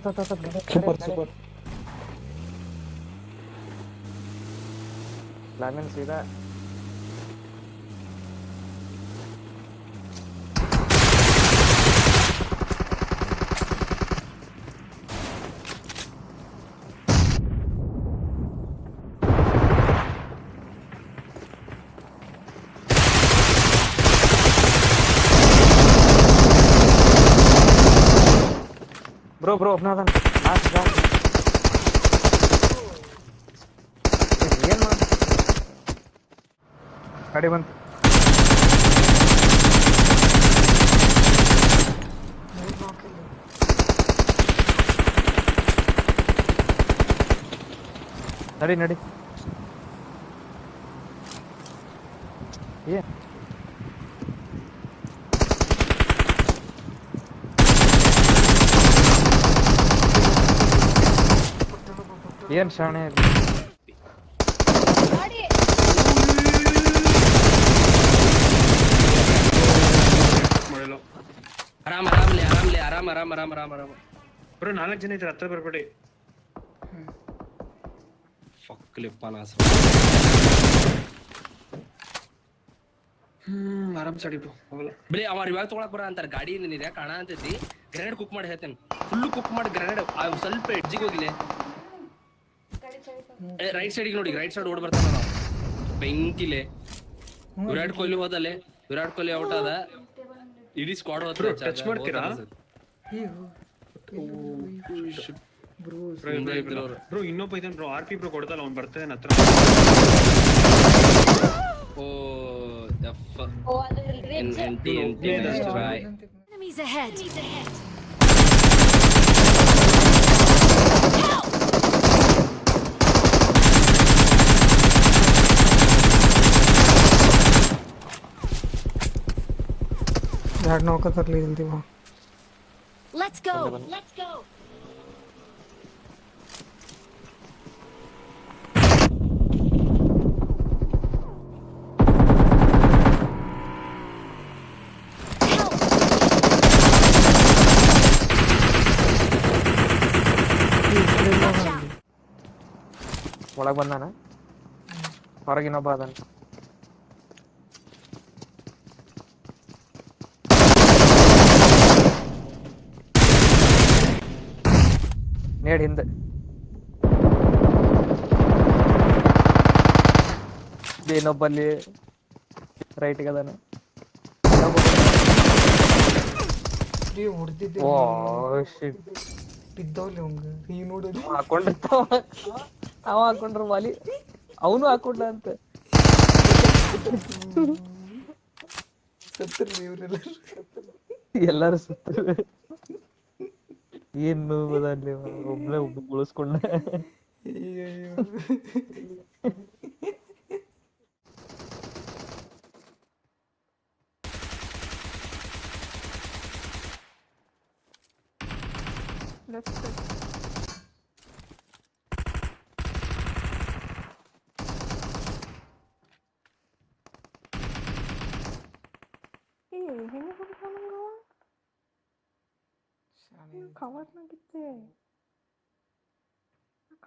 Super ಲಾಮಿನ್ ಸೀದಾ bro अपना last ಏನು ಗಾಡಿ ಬಂತು ನಡಿ ಏನ್ ಶಾಣೆ ಆರಾಮ್ ಬ್ರೋ 4 ಜನ ಇದ್ರೆ ಹತ್ರ ಬರ್ಬೇಡಿ ಫಕ್ಲಿಪ್ಪ ನಾಸ ಆರಾಮ್ ಸಡಿ ಬ್ರೋ ಹೋಗಲ್ಲ ಬರೀ ಅವ ಇವಾಗ ತಗೊಳಕ್ ಬರ ಅಂತಾರ ಗಾಡಿ ಏನಿದೆ ಕಾಣ ಅಂತೈತಿ ಗ್ರೆನೇಡ್ ಕುಕ್ ಮಾಡಿ ಹೇಳ್ತೇನೆ ಫುಲ್ ಕುಕ್ ಮಾಡಿ ಗ್ರೆನೇಡ್ ಸ್ವಲ್ಪ ಎಡ್ಜಿಗೆ ಹೋಗಿಲೆ ರೈಟ್ ಸೈಡ್ ನೋಡಿ ರೈಟ್ ಸೈಡ್ ಓಡ್ ಬರ್ತಾನ ನಾವು ಬೆಂಕಿಲೆ ವಿರಾಟ್ ಕೊಹ್ಲಿ ಹೋದಲೆ ವಿರಾಟ್ ಕೊಹ್ಲಿ ಔಟ್ ಆದ ಇಡೀ ಸ್ಕ್ವಾಡ್ ಹೋದ್ರೆ ಟಚ್ ಮಾಡ್ತೀರಾ ಬ್ರೋ ಇನ್ನೊಬ್ಬ ಇದ್ದಾನೆ ಬ್ರೋ ಆರ್ ಪಿ ಬ್ರೋ ಕೊಡ್ತಲ್ಲ ಅವ್ನು ಬರ್ತಾನೆ ಹತ್ರ ಓ enemies ahead. झाड़ नौका कर ली जल्दी वहाँ Let's go. ಒಳಗೆ ಬಂದಾನ ಹೊರಗಿನೊಬ್ಬ ಅದಾನ ನೇಡ್ ಹಿಂದೆ ಇನ್ನೊಬ್ಬಲ್ಲಿ ರೈಟ್ಗೆ ಅದಾನ ಬಿದ್ದವ್ಲಿ ಈ ನೋಡಿದ್ರು ಹಾಕೊಂಡಿರ್ತಾವ ಅವ ಹಾಕೊಂಡ್ರ ಮಾಲಿ ಅವನು ಹಾಕೊಂಡ್ಲ ಅಂತ ಸತ್ತರ್ಲಿ ಇವರೆಲ್ಲ ಎಲ್ಲಾರು ಸತ್ತರು ಏನು ಬದಲಿ ಒಬ್ಳೆ ಉಳಿಸ್ಕೊಂಡ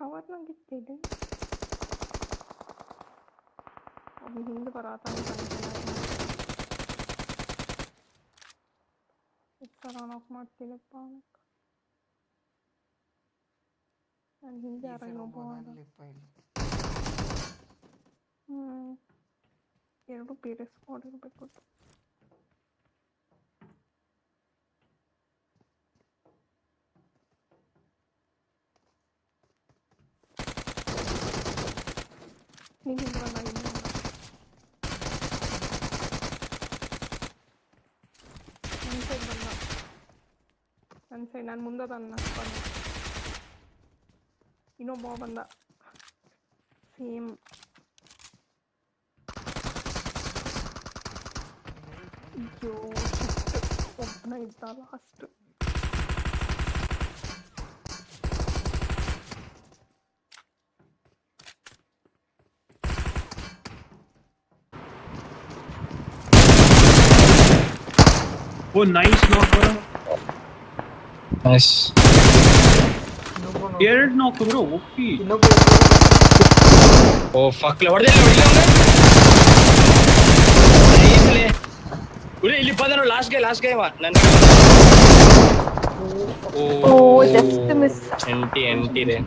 ಕವರ್ನಾಗಿತ್ತೆ ಅದು ಹಿಂದೆ ಬರತಾನ ಆಫ್ ಮಾಡ್ತೀನಪ್ಪ ನಾನು ಹಿಂದೆ ಯಾರೋ ಇನ್ನೊಬ್ಬ ಎರಡು ಬೇರೆ ಸ್ಕ್ವಾಡ್ ಇರಬೇಕು ನನ್ನ ಸೈಡ್ ನಾನು ಮುಂದೆ ಬಂದ ಇನ್ನೊಬ್ಬ ಬಂದ ಸೇಮ್ ಅಯ್ಯೋ ಒಬ್ಬನ ಇದ್ದ last Oh, nice knock, bro. Nice. ಎರಡು ನಾಕು ಬ್ರೋ ಒಪ್ಪಿ. ಇನ್ನೊಬ್ಬ ಓ ಫಕ್ ಹೊಡೆದಿಲ್ಲ ಇಲ್ಲಿ ಬಂದ ಲಾಸ್ಟ್ ಗೇ ನನ್ನ ಓ ಜಸ್ಟ್ ಮಿಸ್. ಎಂಟಿ ರೇ